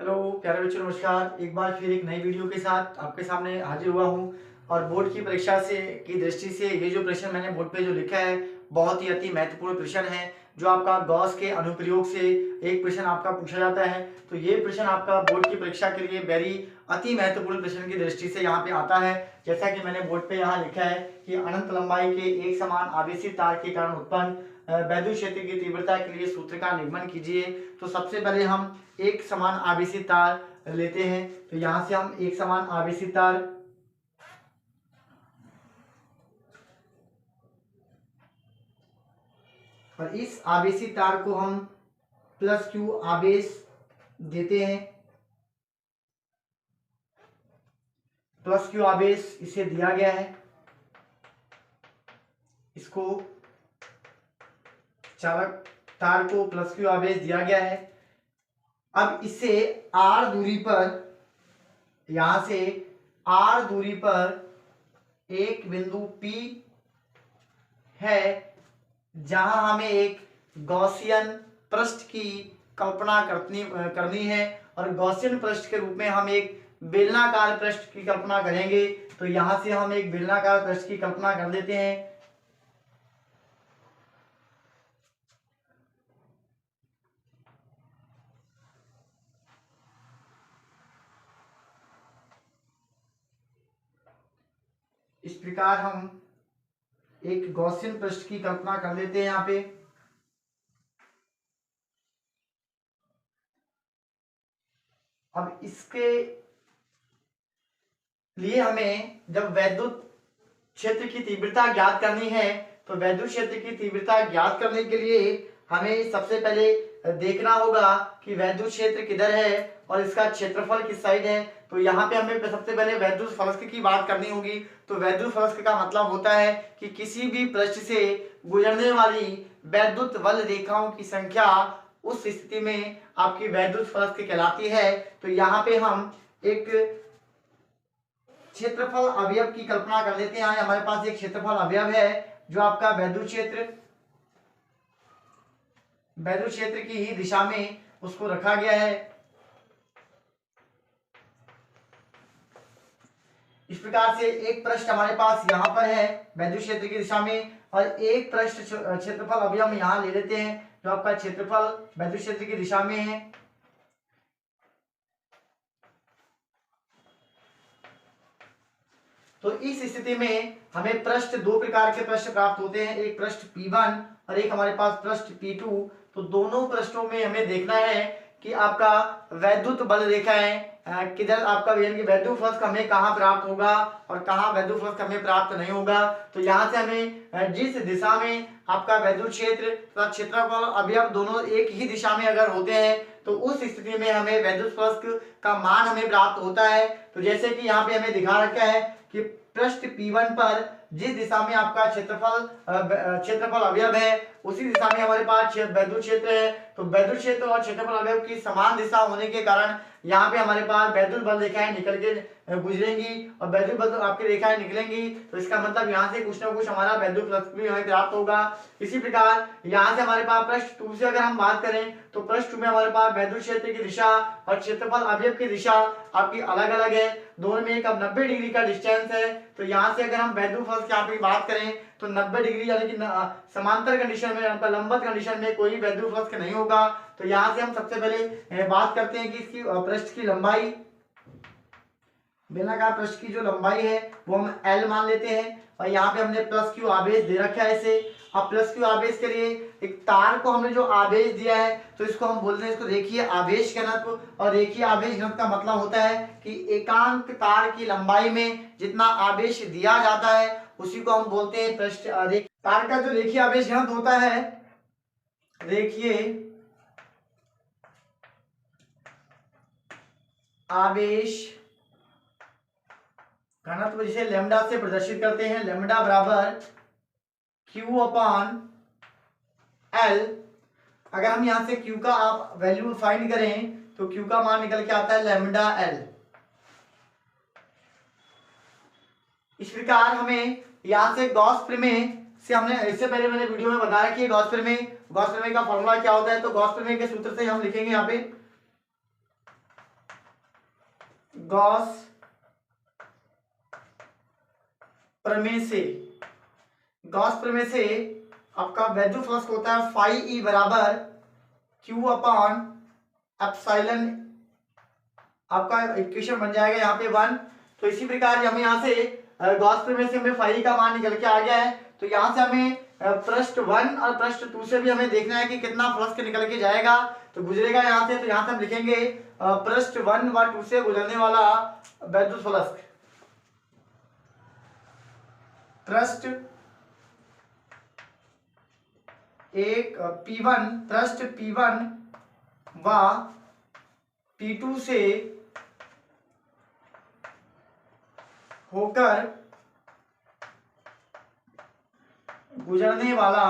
Hello प्यारे बच्चों, नमस्कार। एक बार फिर एक नई वीडियो के साथ आपके सामने हाजिर हुआ हूँ। और बोर्ड की परीक्षा से की दृष्टि से ये जो प्रश्न मैंने बोर्ड पे जो लिखा है बहुत ही अति महत्वपूर्ण प्रश्न है। जो आपका गॉस के अनुप्रयोग से एक प्रश्न आपका पूछा जाता है, तो ये प्रश्न आपका बोर्ड की परीक्षा के लिए वेरी अति महत्वपूर्ण प्रश्न की दृष्टि से यहाँ पे आता है। जैसा कि मैंने बोर्ड पे यहाँ लिखा है कि अनंत लंबाई के एक समान आवेशित तार के कारण उत्पन्न वैद्युत क्षेत्र की तीव्रता के लिए सूत्र का निगमन कीजिए। तो सबसे पहले हम एक समान आवेशित तार लेते हैं। तो यहां से हम एक समान आवेशित तार और इस आवेशित तार को हम प्लस क्यू आवेश देते हैं। प्लस क्यू आवेश इसे दिया गया है, इसको चालक तार को प्लस क्यू आवेश दिया गया है। अब इसे आर दूरी पर, यहां से आर दूरी पर एक बिंदु P है जहां हमें एक गॉसियन पृष्ठ की कल्पना करनी है। और गॉसियन पृष्ठ के रूप में हम एक बेलनाकार पृष्ठ की कल्पना करेंगे। तो यहां से हम एक बेलनाकार पृष्ठ की कल्पना कर देते हैं। इस प्रकार हम एक गॉसियन पृष्ठ की कल्पना कर लेते हैं यहाँ पे। अब इसके लिए हमें जब वैद्युत क्षेत्र की तीव्रता ज्ञात करनी है, तो वैद्युत क्षेत्र की तीव्रता ज्ञात करने के लिए हमें सबसे पहले देखना होगा कि वैद्युत क्षेत्र किधर है और इसका क्षेत्रफल किस साइड है। तो यहाँ पे हमें सबसे पहले वैद्युत फलक की बात करनी होगी। तो वैद्युत फलक का मतलब होता है कि किसी भी पृष्ठ से गुजरने वाली वैद्युत बल रेखाओं की संख्या उस स्थिति में आपकी वैद्युत फलक कहलाती है। तो यहाँ पे हम एक क्षेत्रफल अवयव की कल्पना कर लेते हैं। हमारे पास एक क्षेत्रफल अवयव है जो आपका वैद्युत क्षेत्र की ही दिशा में उसको रखा गया है। इस प्रकार से एक पृष्ठ हमारे पास यहाँ पर है वैद्युत क्षेत्र की दिशा में, और एक पृष्ठ क्षेत्रफल अवयव हम यहाँ ले लेते हैं जो आपका क्षेत्रफल वैद्युत क्षेत्र की दिशा में है। तो इस स्थिति में हमें पृष्ठ दो प्रकार के पृष्ठ प्राप्त होते हैं, एक पृष्ठ P1 और एक हमारे पास पृष्ठ P2। तो दोनों पृष्ठों में हमें देखना है कि आपका वैद्युत बल रेखाएं किधर, आपका वैद्युत फलक हमें कहाँ प्राप्त होगा और कहाँ वैद्युत फलक हमें प्राप्त नहीं होगा। तो यहाँ से हमें जिस दिशा में आपका वैद्युत क्षेत्र तथा क्षेत्रफल अवयव दोनों एक ही दिशा में अगर होते हैं, तो उस स्थिति में हमें वैद्युत फलक का मान हमें प्राप्त होता है। तो जैसे कि यहाँ पे हमें दिखा रखा है कि पृष्ठ P1 पर जिस दिशा में आपका क्षेत्रफल अवयव है उसी दिशा में हमारे पास वैद्युत क्षेत्र है। तो वैद्युत क्षेत्र और क्षेत्रफल अवयव की समान दिशा होने के कारण यहाँ पे हमारे पास वैद्युत बल रेखाएं निकल के गुजरेंगी और वैद्युत बल आपकी रेखाएं निकलेंगी। तो इसका मतलब यहाँ से कुछ ना कुछ हमारा वैद्युत फ्लक्स भी हमें प्राप्त होगा। इसी प्रकार यहाँ से हमारे पास पृष्ठ 2 से अगर हम बात करें, तो पृष्ठ 2 में हमारे पास वैद्युत क्षेत्र की दिशा और क्षेत्रफल अवयव की दिशा आपकी अलग अलग है। दोनों में एक अब 90 डिग्री का डिस्टेंस है। तो यहाँ से अगर हम वैद्युत फ्लक्स यहाँ पे बात करें तो 90 डिग्री यानी कि समांतर कंडीशन में, आपका लंबवत कंडीशन में कोई वैद्युत फ्लक्स नहीं होगा। तो यहाँ से हम सबसे पहले बात करते हैं कि इसकी पृष्ठ की लंबाई, बेलनाकार पृष्ठ की जो लंबाई है वो हम L मान लेते हैं। और यहाँ पे हमने प्लस क्यू आवेश दे रखा है इसे। अब प्लस क्यू आवेश के लिए एक तार को हमने जो आवेश दिया है तो इसको हम बोलते हैं, इसको रेखीय आवेश घनत्व। और रेखीय आवेश घनत्व का मतलब होता है कि एकांक तार की लंबाई में जितना आवेश दिया जाता है उसी को हम बोलते हैं पृष्ठ। तार का जो रेखीय आवेश घनत्व होता है, रेखीय आवेश घनत्व जिसे लेमडा से प्रदर्शित करते हैं, लेमडा बराबर Q अपॉन L। अगर हम यहां से Q का आप वैल्यू फाइंड करें तो Q का मान निकल के आता है लेमडा L। इस प्रकार हमें यहां से गॉस प्रमेय से, हमने इससे पहले मैंने वीडियो में बताया कि गॉस प्रमेय का फॉर्मूला क्या होता है। तो गॉस प्रमेय के सूत्र से हम लिखेंगे यहाँ पे गॉस प्रमेय से, गॉस प्रमेय से आपका वैद्युत फ्लक्स होता है फाई ई बराबर क्यू अपॉन एप्सिलॉन, आपका इक्वेशन बन जाएगा यहाँ पे 1। तो इसी प्रकार हमें यहाँ से गॉस प्रमेय से हमें फाई का मान निकल के आ गया है। तो यहाँ से हमें पृष्ठ 1 और पृष्ठ 2 से भी हमें देखना है कि कितना फ्लक्स निकल के जाएगा, तो गुजरेगा यहाँ से। तो यहाँ से हम लिखेंगे पृष्ठ 1 व 2 से गुजरने वाला वैद्युत फ्लक्स, पृष्ठ एक P1, पृष्ठ P1 व P2 से होकर गुजरने वाला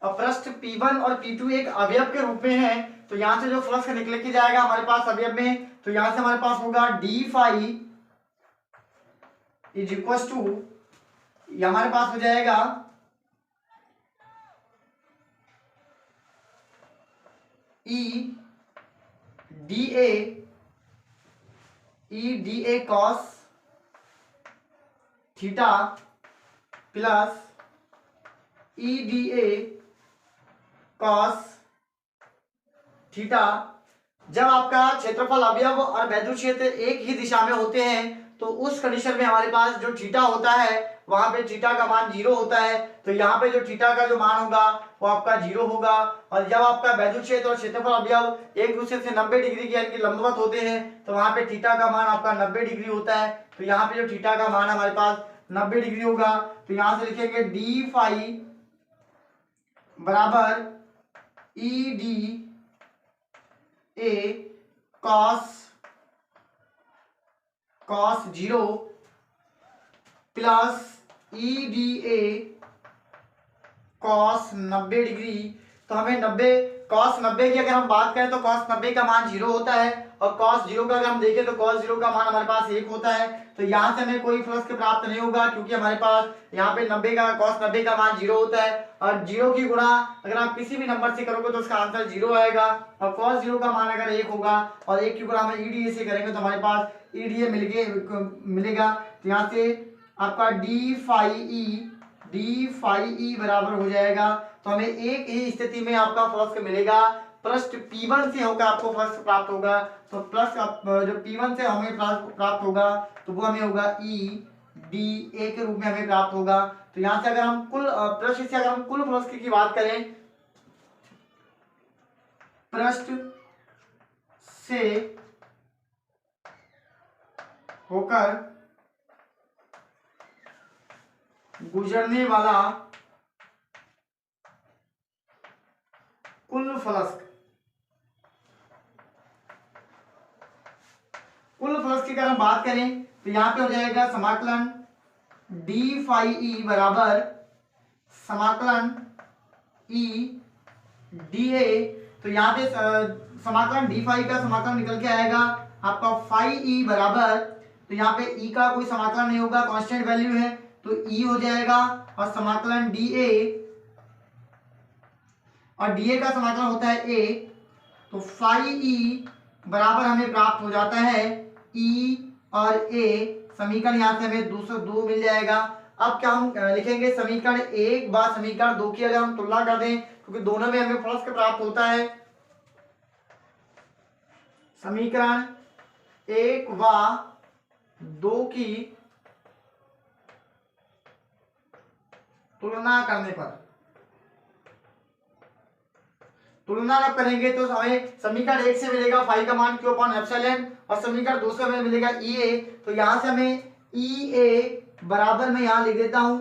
अब पृष्ठ P1 और P2 एक अवयव के रूप में है, तो यहां से जो फ्लक्स निकल के जाएगा हमारे पास अवयव में, तो यहां से हमारे पास होगा D phi is equal to, हमारे पास हो जाएगा E D A cos theta plus E D A cos theta. जब आपका क्षेत्रफल अवयव और वैद्युत क्षेत्र एक ही दिशा में होते हैं तो उस कंडीशन में हमारे पास जो थीटा होता है वहां पे थीटा का मान 0 होता है, तो यहाँ पे जो थीटा का जो मान होगा वो आपका 0 होगा। और जब आपका वैद्युत क्षेत्र और क्षेत्रफल अवयव एक दूसरे से 90 डिग्री के यानी कि लंबवत होते हैं तो वहां पे थीटा का मान आपका 90 डिग्री होता है। तो यहाँ पे जो थीटा का मान हमारे पास 90 डिग्री होगा, तो यहाँ से लिखेंगे डी फाई बराबर ई D A cos 0 plus E D A cos 90 degree. तो हमें 90 कॉस 90 की अगर हम बात करें तो कॉस 90 का मान 0 होता है, और कॉस 0 का अगर हम देखें तो कॉस 0 का मान हमारे पास 1 होता है। तो यहाँ से हमें कोई फ्लक्स प्राप्त नहीं होगा क्योंकि हमारे पास यहाँ पे 90 का कॉस 90 का मान 0 होता है, और 0 की गुणा अगर आप किसी भी नंबर से करोगे तो उसका आंसर 0 आएगा, और कॉस 0 का मान अगर 1 होगा और 1 की गुणा हम ईडीए से करेंगे तो हमारे पास ईडीए मिलेगा। तो यहाँ से आपका डी फाई ई बराबर हो जाएगा। तो हमें एक ही स्थिति में आपका फ्लक्स मिलेगा, पृष्ठ P1 से होकर आपको फ्लक्स प्राप्त होगा। तो प्लस जो P1 से हमें प्राप्त होगा तो वो हमें होगा ई डी ए के रूप में हमें प्राप्त होगा। तो यहाँ से अगर हम कुल पृष्ठ से अगर हम कुल फ्लक्स की बात करें, पृष्ठ से होकर गुजरने वाला कुल फ्लक्स की अगर हम बात करें तो यहाँ पे हो जाएगा समाकलन डी फाई ई बराबर समाकलन ई डी ए। तो यहाँ पे समाकलन डी फाई का समाकलन निकल के आएगा आपका फाई ई बराबर, तो यहाँ पे ई का कोई समाकलन नहीं होगा, कांस्टेंट वैल्यू है तो ई हो जाएगा, और समाकलन डी ए, और डी ए का समाकलन होता है ए, तो फाई ई बराबर हमें प्राप्त हो जाता है ई और ए। समीकरण यहाँ से हमें 202 मिल जाएगा। अब क्या हम लिखेंगे समीकरण 1 व समीकरण 2 की अगर हम तुलना कर दें क्योंकि दोनों में हमें फ्लक्स प्राप्त होता है, समीकरण 1 व 2 की तुलना करने पर, तुलना जब करेंगे तो हमें समीकरण 1 से मिलेगा फाई का मान क्यू अपॉन एप्सिलॉन, और समीकरण 2 से हमें मिलेगा ई ए। तो यहां से हमें ई ए बराबर में यहां लिख देता हूं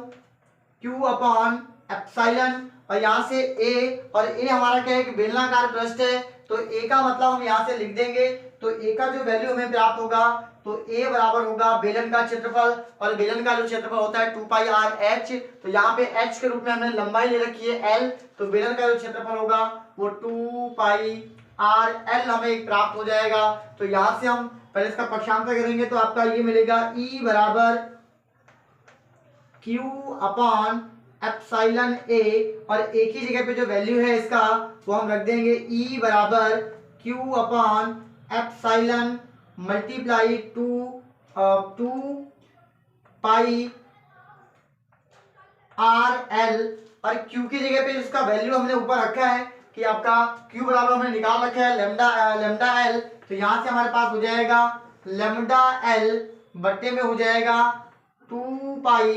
क्यू अपॉन एप्सिलॉन, और यहां से ए, और ए हमारा क्या है एक बेलनाकार पृष्ठ है तो ए का मतलब हम यहां से लिख देंगे। तो ए का जो वैल्यू हमें प्राप्त होगा तो ए बराबर होगा बेलन का क्षेत्रफल, और बेलन का जो क्षेत्रफल होता है 2 पाई आर एच। तो यहाँ पे एच के रूप में हमने लंबाई ले रखी है एल, तो बेलन का जो क्षेत्रफल होगा वो 2 पाई आर एल हमें प्राप्त हो जाएगा। तो यहाँ से हम पहले इसका पक्षांतर करेंगे तो आपका ये मिलेगा ई बराबर क्यू अपॉन एप्सिलॉन ए, और एक ही जगह पे जो वैल्यू है इसका वो हम रख देंगे ई बराबर Q upon epsilon multiply two pi R L, और क्यू की जगह पे इसका वैल्यू हमने ऊपर रखा है कि आपका क्यू बराबर हमने निकाल रखा है लेमडा एल, तो यहां से हमारे पास हो जाएगा लेमडा एल बट्टे में हो जाएगा 2 pi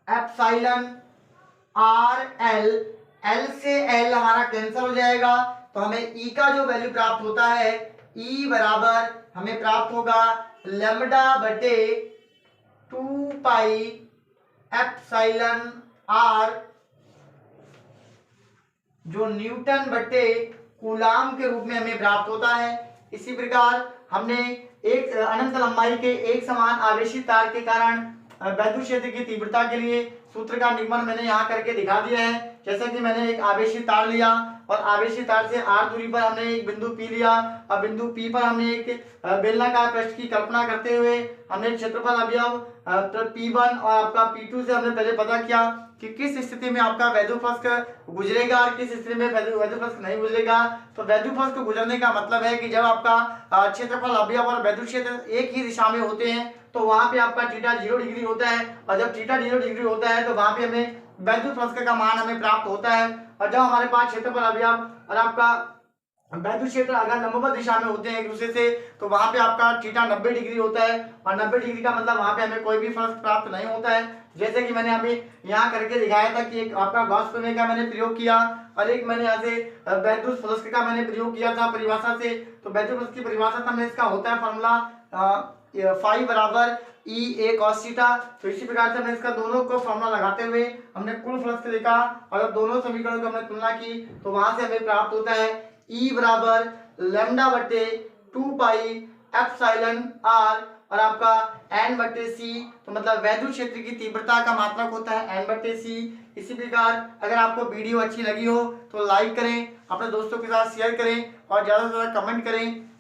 epsilon R L, L से एल हमारा कैंसिल हो जाएगा, तो हमें ई का जो वैल्यू प्राप्त होता है ई बराबर हमें प्राप्त होगा लेमडा बटे 2 पाई एप्सिलॉन आर, जो न्यूटन बटे कूलाम के रूप में हमें प्राप्त होता है। इसी प्रकार हमने एक अनंत लंबाई के एक समान आवेशित तार के कारण वैद्युत क्षेत्र की तीव्रता के लिए सूत्र का निगमन मैंने यहाँ करके दिखा दिया है। जैसे कि मैंने एक आवेशित तार लिया और आवेशित तार से r दूरी पर हमने एक बिंदु P लिया, और बिंदु P पर हमने एक बेलनाकार पृष्ठ की कल्पना करते हुए हमने क्षेत्रफल अवयव P1 और आपका P2 से हमने पहले पता किया कि किस स्थिति में आपका वैद्युतफलक गुजरेगा और किस स्थिति में वैद्युतफलक नहीं गुजरेगा। तो वैद्युतफलक गुजरने का मतलब है कि जब आपका क्षेत्रफल अवयव और वैद्युत क्षेत्र एक ही दिशा में होते हैं तो वहां पे आपका थीटा 0 डिग्री होता है, और जब थीटा 0 डिग्री होता है तो वहां पे हमें वैद्युतफलक का मान हमें प्राप्त होता है। और जब हमारे पास क्षेत्रफल अवयव और आपका वैद्युत क्षेत्र अगर लंबवत दिशा में होते हैं एक दूसरे से, तो वहां पे आपका थीटा 90 डिग्री होता है, और 90 डिग्री का मतलब वहां पे हमें कोई भी फलक प्राप्त नहीं होता है। जैसे कि मैंने अभी यहाँ करके दिखाया था कि एक आपका गॉस प्रमेय का मैंने प्रयोग किया, और एक मैंने यहाँ से वैद्युत फलक का मैंने प्रयोग किया था परिभाषा से। तो वैद्युत फलक की परिभाषा था इसका होता है फॉर्मूला फाई बराबर ई ए कॉस थीटा। तो इसी प्रकार से हमने इसका दोनों को फॉर्मूला लगाते हुए हमने कुल फ्लक्स देखा, और जब दोनों समीकरणों की हमने तुलना की तो वहां से हमें प्राप्त होता है ई बराबर लेमडा बटे 2 पाई एप्सिलॉन आर, और आपका एन बटे सी, तो मतलब वैद्युत क्षेत्र की तीव्रता का मात्रक होता है एन बटे सी। इसी प्रकार अगर आपको वीडियो अच्छी लगी हो तो लाइक करें, अपने दोस्तों के साथ शेयर करें और ज़्यादा से ज़्यादा कमेंट करें।